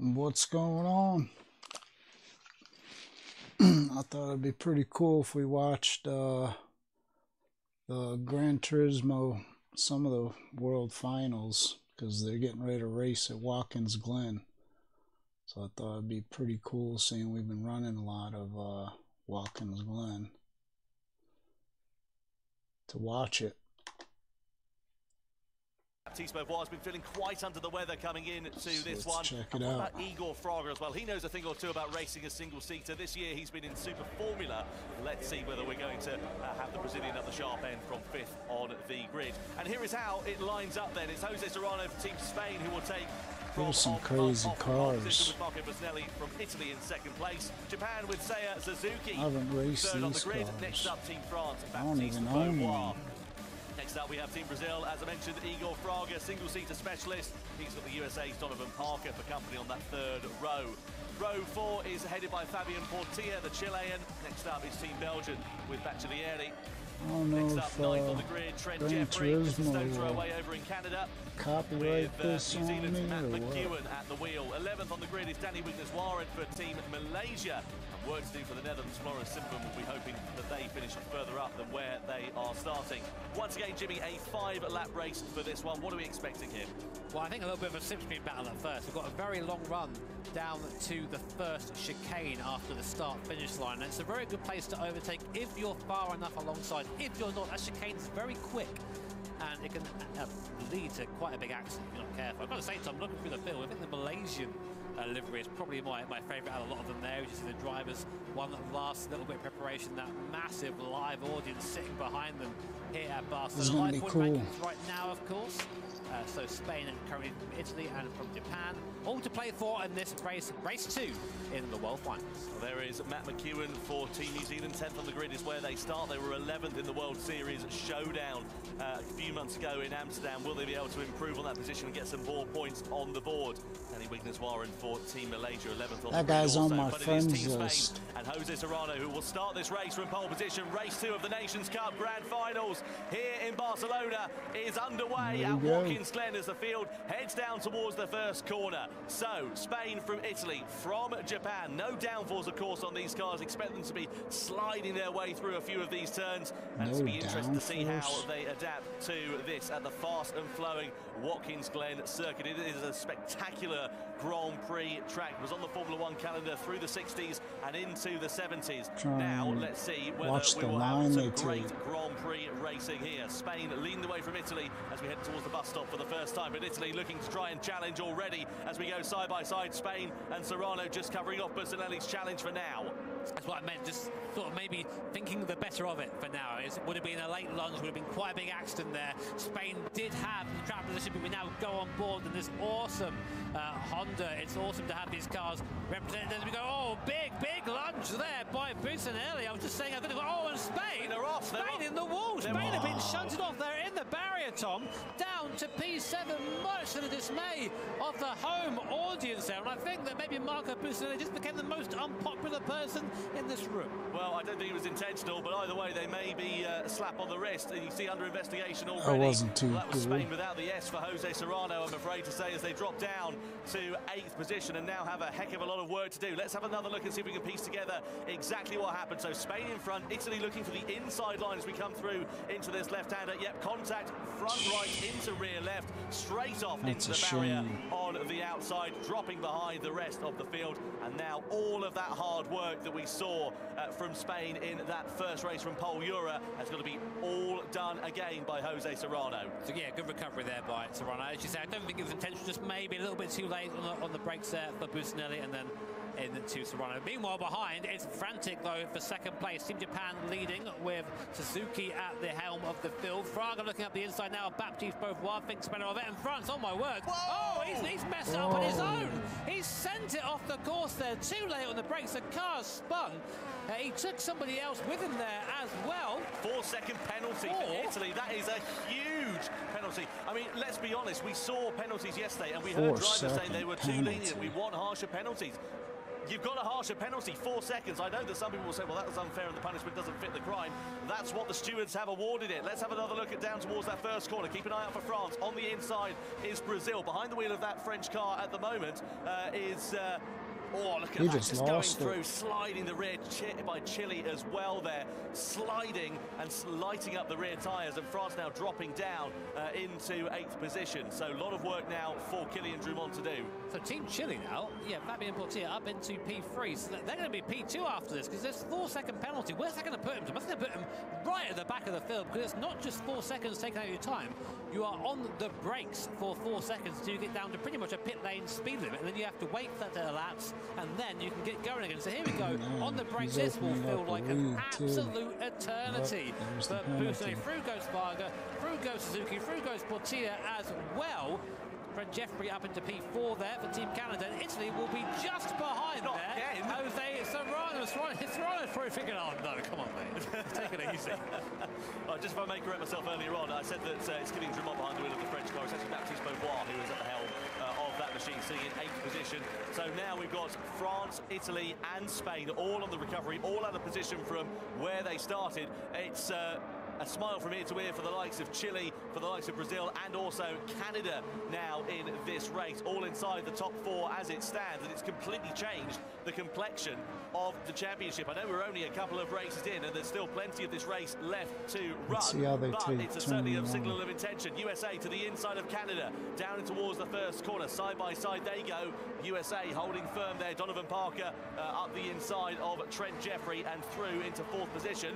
What's going on? I thought it'd be pretty cool if we watched the Gran Turismo, some of the world finals, because they're getting ready to race at Watkins Glen. So I thought it'd be pretty cool seeing we've been running a lot of Watkins Glen to watch it. Baptiste Beauvoir has been feeling quite under the weather coming in to this one. Check it out. What about Igor Fraga as well? He knows a thing or two about racing a single-seater. This year he's been in Super Formula. Let's see whether we're going to have the Brazilian at the sharp end from 5th on the grid. And here is how it lines up then. It's Jose Serrano from Team Spain who will take There's some crazy cars. With Marco Busnelli from Italy in 2nd place. Japan with Seiya Suzuki. I haven't raced 3rd on the these grid. cars. Next up, Team France. I don't even own one. Next up, we have Team Brazil. As I mentioned, Igor Fraga, single-seater specialist. He's got the USA's Donovan Parker for company on that 3rd row. Row 4 is headed by Fabian Portilla, the Chilean. Next up is Team Belgian with Bacciglieri. Next up, 9th on the grid, Trent Jeffrey, just a stone's throw away over in Canada. Copyright this New Zealand's on me, Matt or McEwen what? at the wheel. 11th on the grid is Danny Wignes-Warren for Team Malaysia. And work to do for the Netherlands. Florence Simpson will be hoping that they finish further up than where they are starting. Once again, Jimmy, a 5-lap race for this one. What are we expecting here? Well, I think a little bit of a slipstream battle at first. We've got a very long run down to the first chicane after the start-finish line. And it's a very good place to overtake if you're far enough alongside. If you're not, that chicane's very quick. And it can lead to quite a big accident if you're not careful. I've got to say, Tom, looking through the field, I think the Malaysian livery is probably my favourite out of a lot of them there. You see the drivers, one last little bit of preparation, that massive live audience sitting behind them here at Barcelona. This is going to be cool. Right now, of course. So Spain and currently from Italy and from Japan, all to play for in this race 2 in the World Finals. Well, there is Matt McEwen for Team New Zealand. 10th on the grid is where they start. They were 11th in the World Series Showdown a few months ago in Amsterdam. Will they be able to improve on that position and get some more points on the board? Danny Wignes-Warren for Team Malaysia, 11th on the grid. That guy's also, on my but friends it is Team list. Spain and Jose Serrano who will start this race from pole position. Race 2 of the Nations Cup Grand Finals here in Barcelona is underway at Watkins Glen as the field heads down towards the first corner. So, Spain from Italy, from Japan. No downforce, of course, on these cars. Expect them to be sliding their way through a few of these turns. And it's be interesting to see how they adapt to this at the fast and flowing Watkins Glen circuit. It is a spectacular Grand Prix track. It was on the Formula 1 calendar through the 60s and into the 70s. Now, let's see whether we will have some great Grand Prix racing here. Spain leading the way from Italy as we head towards the bus stop for the first time. But Italy looking to try and challenge already as we go side by side. Spain and Serrano just covering off Busnelli's challenge for now. That's what I meant, just sort of maybe thinking the better of it for now. It would have been a late lunge, would have been quite a big accident there. Spain did have the track position, but we now go on board in this awesome Honda. It's awesome to have these cars represented as we go. Oh, big lunge there by Busnelli. I was just saying, I'm going to go, oh, and Spain are off. Spain in the wall. Spain have been shunted off there in the barrier, Tom, down to P7, much to the dismay of the home audience there. And I think that maybe Marco Busnelli just became the most unpopular person in this room. Well, I don't think it was intentional, but either way, they may be a slap on the wrist. And you see under investigation already. I wasn't too that was cool. Spain without the S for Jose Serrano, I'm afraid to say, as they drop down to 8th position and now have a heck of a lot of work to do. Let's have another look and see if we can piece together exactly what happened. So Spain in front, Italy looking for the inside line as we come through into this left-hander. Yep, contact, front right into rear left, straight off into the barrier on the outside, dropping behind the rest of the field. And now all of that hard work that we saw from Spain in that first race from Pole Euro has got to be all done again by Jose Serrano. So yeah, good recovery there by Serrano. As you say, I don't think it was intentional, just maybe a little bit too late on the brakes there for Busnelli, and then into Serrano. Meanwhile, behind, it's frantic, though, for second place. Team Japan leading with Suzuki at the helm of the field. Fraga looking up the inside now. Baptiste Beauvoir thinks better of it. And France, oh my word. Whoa! Oh, he's messed up on his own. He's sent it off the course there. Too late on the brakes. The car's spun. He took somebody else with him there as well. 4-second penalty for Italy. That is a huge penalty. I mean, let's be honest. We saw penalties yesterday, and we heard drivers saying they were too lenient. We want harsher penalties. You've got a harsher penalty, 4 seconds. I know that some people will say, well, that was unfair and the punishment doesn't fit the crime. That's what the stewards have awarded it. Let's have another look at down towards that first corner. Keep an eye out for France. On the inside is Brazil. Behind the wheel of that French car at the moment is... oh, look at that, just going through, sliding the rear by Chile as well there, sliding and lighting up the rear tyres, and France now dropping down into 8th position. So a lot of work now for Kylian Drumont to do. So Team Chile now, Fabien Portier up into P3, so they're going to be P2 after this, because this 4-second penalty, where's that going to put him? Where's that going to put him? Right at the back of the field, because it's not just 4 seconds taken out of your time, you are on the brakes for 4 seconds until you get down to pretty much a pit lane speed limit, and then you have to wait for that to elapse, and then you can get going again. So here we go, on the brakes. This will feel like an absolute eternity. But boosting through goes Varga, through goes Suzuki, through goes Portier as well. Fred Jeffrey up into P4 there for Team Canada. Italy will be just behind there. Jose Serrano. Serrano's probably thinking, oh no, come on mate, take it easy. Just if I may correct myself earlier on, I said that it's Kylian Drumont behind the wheel of the French car. It's actually Baptiste Beauvoir who is at the helm of that machine, sitting in 8th position. So now we've got France, Italy and Spain all on the recovery, all out of position from where they started. It's a smile from ear to ear for the likes of Chile, for the likes of Brazil, and also Canada now in this race, all inside the top 4 as it stands, and it's completely changed the complexion of the championship. I know we're only a couple of races in, and there's still plenty of this race left to run, but it's certainly a signal of intention. USA to the inside of Canada, down in towards the first corner, side by side they go. USA holding firm there, Donovan Parker up the inside of Trent Jeffrey and through into 4th position.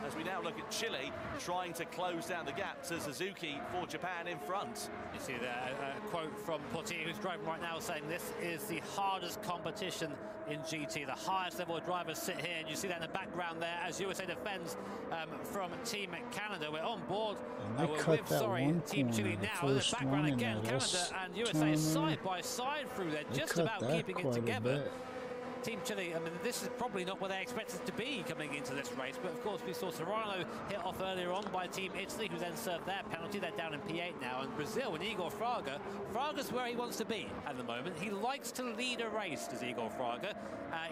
As we now look at Chile trying to close down the gap to Suzuki for Japan in front. You see there a quote from Portier, who's driving right now, saying this is the hardest competition in GT. The highest level of drivers sit here, and you see that in the background there as USA defends from Team Canada. We're on board with Team Chile now. In the background again, Canada and USA side by side through there, just about keeping it together. Team Chile, I mean, this is probably not where they expected to be coming into this race, but of course we saw Serrano hit off earlier on by Team Italy, who then served their penalty. They're down in P8 now, and Brazil and Igor Fraga. Fraga's where he wants to be at the moment. He likes to lead a race, does Igor Fraga.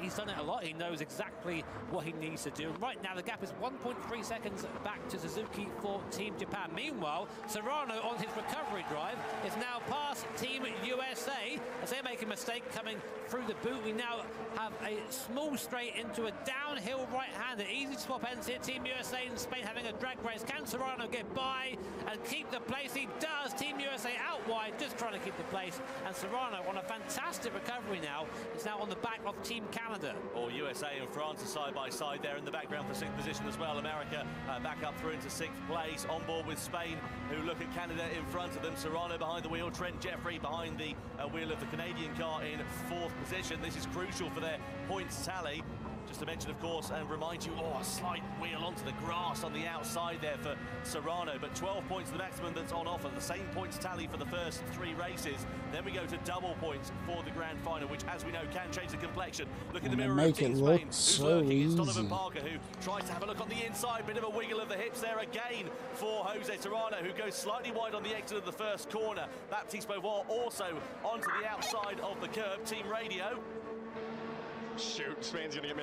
He's done it a lot. He knows exactly what he needs to do. And right now the gap is 1.3 seconds back to Suzuki for Team Japan. Meanwhile, Serrano on his recovery drive is now past Team USA as they make a mistake coming through the boot. We now have a small straight into a downhill right-hander. Easy swap ends here. Team USA and Spain having a drag race. Can Serrano get by and keep the place? He does. Team USA out wide, just trying to keep the place. And Serrano on a fantastic recovery now. Is now on the back of Team Canada. Or USA and France are side by side there in the background for 6th position as well. America back up through into 6th place. On board with Spain, who look at Canada in front of them. Serrano behind the wheel. Trent Jeffrey behind the wheel of the Canadian car in 4th position. This is crucial for their points tally. Just to mention, of course, and remind you, a slight wheel onto the grass on the outside there for Serrano, but 12 points the maximum that's on offer. The same points tally for the first 3 races. Then we go to double points for the grand final, which, as we know, can change the complexion. Look in the mirror of Team Spain, who's lurking. It's Donovan Parker, who tries to have a look on the inside. Bit of a wiggle of the hips there again for Jose Serrano, who goes slightly wide on the exit of the first corner. Baptiste Beauvoir also onto the outside of the curb. Team radio. Shoot, Spain's gonna get me.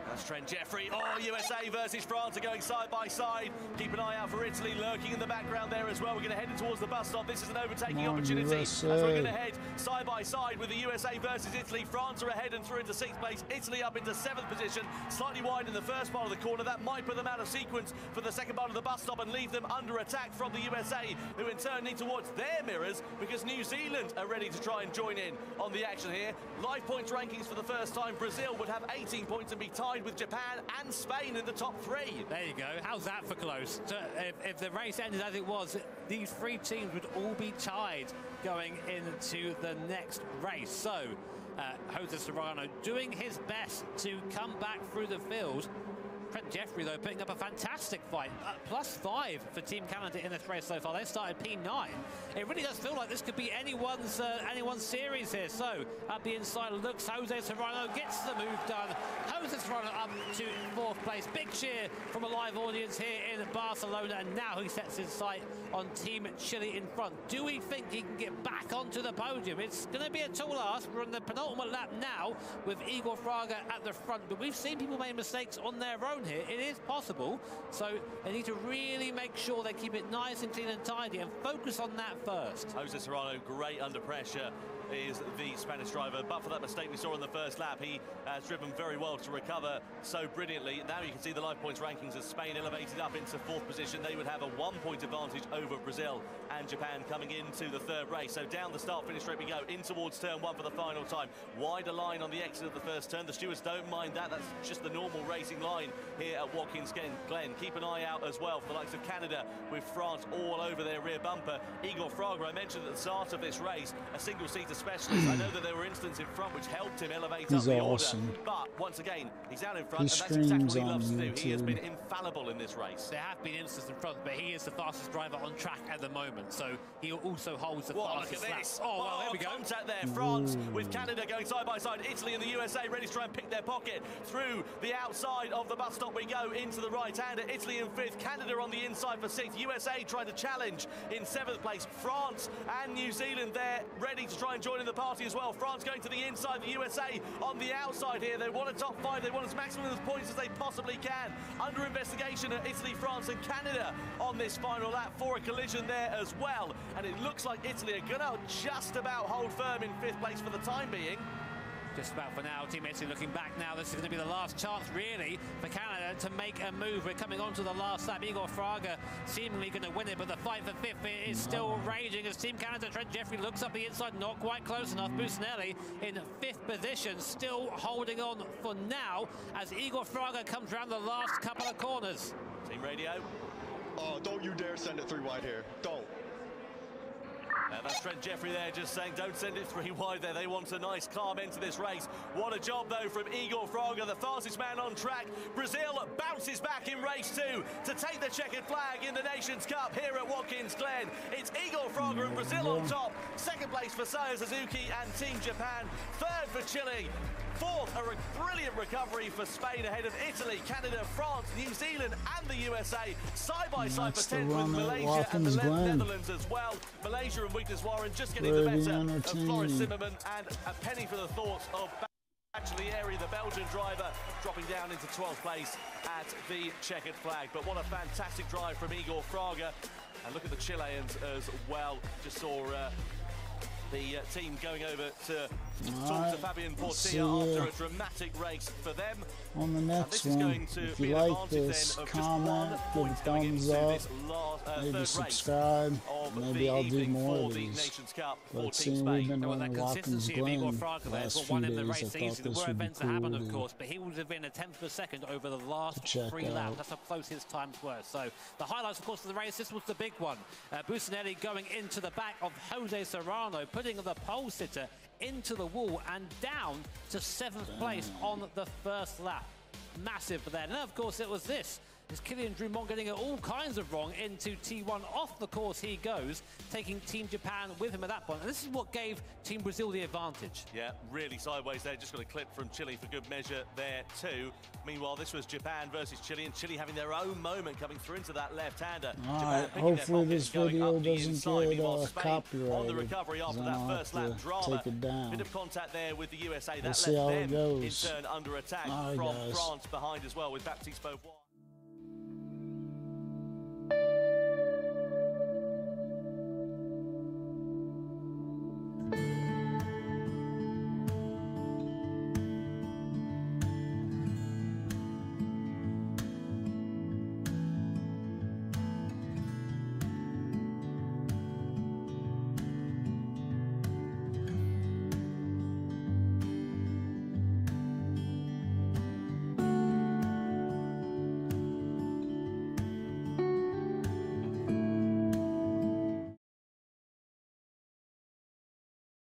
That's Trent Jeffrey. USA versus France are going side by side. Keep an eye out for Italy lurking in the background there as well. We're going to head towards the bus stop. This is an overtaking opportunity as we're going to head side by side with the USA versus Italy. France are ahead and through into 6th place. Italy up into 7th position, slightly wide in the first part of the corner. That might put them out of sequence for the second part of the bus stop and leave them under attack from the USA, who in turn need to watch their mirrors because New Zealand are ready to try and join in on the action here. Live points rankings for the first time. Brazil would have 18 points and be tied with Japan and Spain in the top 3. There you go. How's that for close? If the race ended as it was, these 3 teams would all be tied going into the next race. So, Jose Serrano doing his best to come back through the field. Trent Jeffrey, though, putting up a fantastic fight. +5 for Team Canada in this race so far. They started P9. It really does feel like this could be anyone's series here. So, at the inside looks, Jose Serrano gets the move done. Jose Serrano up to 4th place. Big cheer from a live audience here in Barcelona. And now he sets his sight on Team Chile in front. Do we think he can get back onto the podium? It's going to be a tall ask. We're on the penultimate lap now with Igor Fraga at the front. But we've seen people make mistakes on their own here. It is possible. So they need to really make sure they keep it nice and clean and tidy and focus on that first. Jose Serrano, great under pressure, is the Spanish driver, but for that mistake we saw in the first lap, he has driven very well to recover so brilliantly. Now you can see the live points rankings as Spain elevated up into 4th position. They would have a 1-point advantage over Brazil and Japan coming into the 3rd race. So down the start-finish straight we go, in towards turn 1 for the final time. Wider line on the exit of the first turn. The stewards don't mind that. That's just the normal racing line here at Watkins Glen. Keep an eye out as well for the likes of Canada, with France all over their rear bumper. Igor Fraga, I mentioned at the start of this race, a single-seater specialist. I know that there were instances in front which helped him elevate up the order, but once again he's out in front, and that's exactly what he loves to do. He has been infallible in this race. There have been instances in front, but he is the fastest driver on track at the moment, so he also holds the fastest lap. Oh, well, there we go. Contact there. France with Canada going side by side. Italy and the USA ready to try and pick their pocket. Through the outside of the bus stop we go into the right-hander. Italy in 5th, Canada on the inside for 6th. USA trying to challenge in 7th place. France and New Zealand there ready to try and join in the party as well. France going to the inside, the USA on the outside here. They want a top 5, they want as maximum points as they possibly can. Under investigation at Italy, France and Canada on this final lap for a collision there as well. And it looks like Italy are going to just about hold firm in 5th place for the time being. Just about for now. Team Italy looking back now. This is going to be the last chance, really, for Canada to make a move. We're coming on to the last lap. Igor Fraga seemingly going to win it, but the fight for 5th is still raging as Team Canada. Trent Jeffrey looks up the inside, not quite close enough. Busnelli in 5th position, still holding on for now as Igor Fraga comes around the last couple of corners. Team radio. Oh, don't you dare send it 3 wide here. Don't. That's Trent Jeffrey there just saying don't send it 3 wide there. They want a nice calm end to this race. What a job though from Igor Fraga, the fastest man on track. Brazil bounces back in race 2 to take the checkered flag in the Nations Cup here at Watkins Glen. It's Igor Fraga and Brazil on top. 2nd place for Saya Suzuki and Team Japan. 3rd for Chile. 4th, a brilliant recovery for Spain ahead of Italy, Canada, France, New Zealand and the USA. Side by side for 10th with Malaysia and the Netherlands as well. Malaysia and Weakness Warren just getting the better of Floris Zimmerman, and a penny for the thoughts of Actualieri, the Belgian driver, dropping down into 12th place at the checkered flag. But what a fantastic drive from Igor Fraga. And look at the Chileans as well. Just saw the team going over to talk to Fabian Portilla after a dramatic race for them. On the next one, if you like this, comment, give a thumbs up, maybe subscribe, maybe I'll do more of these. But seeing we've been running Watkins Glen the last few days, I thought this would be cool but he would have been a 10th per second over the last check 3 laps. out. That's how close his times were. So the highlights, of course, of the race, this was the big one. Busnelli going into the back of Jose Serrano, putting the pole sitter into the wall and down to 7th place on the first lap. Massive for that. And of course it was this. Is Kylian Drumont getting it all kinds of wrong into T1. Off the course he goes, taking Team Japan with him at that point. And this is what gave Team Brazil the advantage. Yeah, really sideways there. Just got a clip from Chile for good measure there too. Meanwhile, this was Japan versus Chile, and Chile having their own moment coming through into that left-hander. Alright, hopefully this video doesn't get copyrighted. On the recovery after that first lap drama. Take it down. Bit of contact there with the USA. That We'll see left how it them goes. in turn under attack from France behind as well with Baptiste Beauvoir.